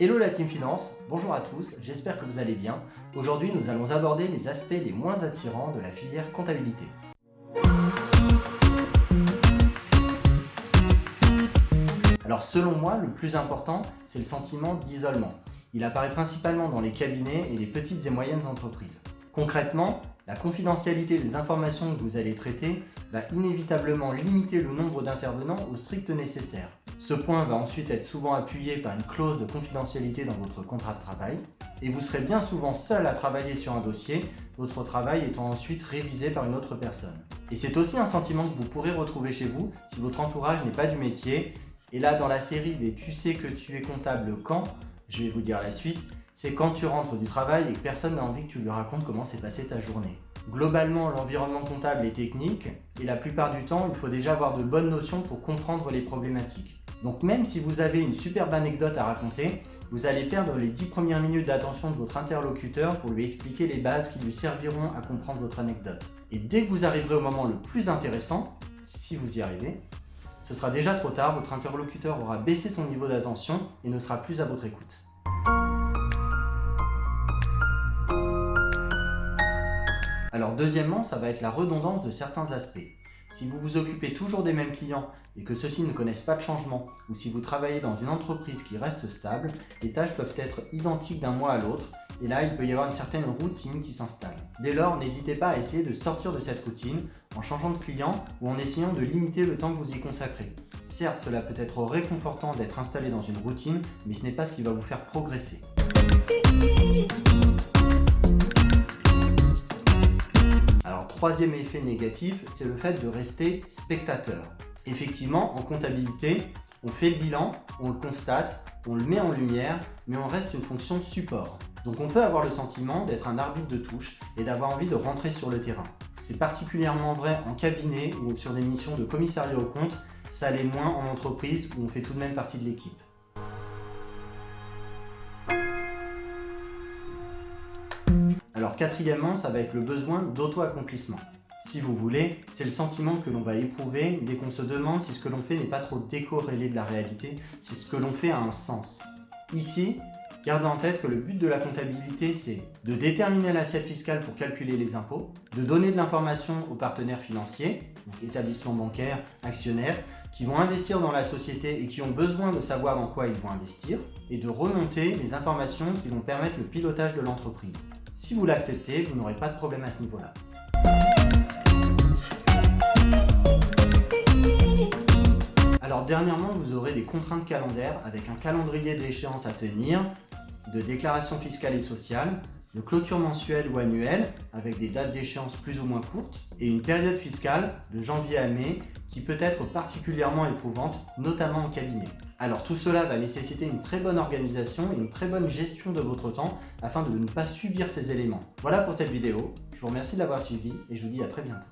Hello la team finance, bonjour à tous, j'espère que vous allez bien. Aujourd'hui nous allons aborder les aspects les moins attirants de la filière comptabilité. Alors selon moi, le plus important, c'est le sentiment d'isolement. Il apparaît principalement dans les cabinets et les petites et moyennes entreprises. Concrètement, la confidentialité des informations que vous allez traiter va inévitablement limiter le nombre d'intervenants au strict nécessaire. Ce point va ensuite être souvent appuyé par une clause de confidentialité dans votre contrat de travail et vous serez bien souvent seul à travailler sur un dossier, votre travail étant ensuite révisé par une autre personne. Et c'est aussi un sentiment que vous pourrez retrouver chez vous si votre entourage n'est pas du métier. Et là, dans la série des « Tu sais que tu es comptable quand ?» je vais vous dire la suite, c'est quand tu rentres du travail et que personne n'a envie que tu lui racontes comment s'est passée ta journée. Globalement, l'environnement comptable est technique et la plupart du temps, il faut déjà avoir de bonnes notions pour comprendre les problématiques. Donc même si vous avez une superbe anecdote à raconter, vous allez perdre les 10 premières minutes d'attention de votre interlocuteur pour lui expliquer les bases qui lui serviront à comprendre votre anecdote. Et dès que vous arriverez au moment le plus intéressant, si vous y arrivez, ce sera déjà trop tard, votre interlocuteur aura baissé son niveau d'attention et ne sera plus à votre écoute. Alors deuxièmement, ça va être la redondance de certains aspects. Si vous vous occupez toujours des mêmes clients et que ceux-ci ne connaissent pas de changement, ou si vous travaillez dans une entreprise qui reste stable, les tâches peuvent être identiques d'un mois à l'autre, et là il peut y avoir une certaine routine qui s'installe. Dès lors, n'hésitez pas à essayer de sortir de cette routine en changeant de client ou en essayant de limiter le temps que vous y consacrez. Certes, cela peut être réconfortant d'être installé dans une routine, mais ce n'est pas ce qui va vous faire progresser. Alors, troisième effet négatif, c'est le fait de rester spectateur. Effectivement, en comptabilité, on fait le bilan, on le constate, on le met en lumière, mais on reste une fonction support. Donc on peut avoir le sentiment d'être un arbitre de touche et d'avoir envie de rentrer sur le terrain. C'est particulièrement vrai en cabinet ou sur des missions de commissariat aux comptes, ça l'est moins en entreprise où on fait tout de même partie de l'équipe. Alors quatrièmement, ça va être le besoin d'auto-accomplissement. Si vous voulez, c'est le sentiment que l'on va éprouver dès qu'on se demande si ce que l'on fait n'est pas trop décorrélé de la réalité, si ce que l'on fait a un sens. Ici, gardez en tête que le but de la comptabilité, c'est de déterminer l'assiette fiscale pour calculer les impôts, de donner de l'information aux partenaires financiers, donc établissements bancaires, actionnaires, qui vont investir dans la société et qui ont besoin de savoir dans quoi ils vont investir, et de remonter les informations qui vont permettre le pilotage de l'entreprise. Si vous l'acceptez, vous n'aurez pas de problème à ce niveau-là. Alors dernièrement, vous aurez des contraintes calendaires avec un calendrier d'échéances à tenir, de déclaration fiscale et sociale, de clôture mensuelle ou annuelle avec des dates d'échéance plus ou moins courtes et une période fiscale de janvier à mai qui peut être particulièrement éprouvante, notamment en cabinet. Alors tout cela va nécessiter une très bonne organisation et une très bonne gestion de votre temps afin de ne pas subir ces éléments. Voilà pour cette vidéo, je vous remercie de l'avoir suivi et je vous dis à très bientôt.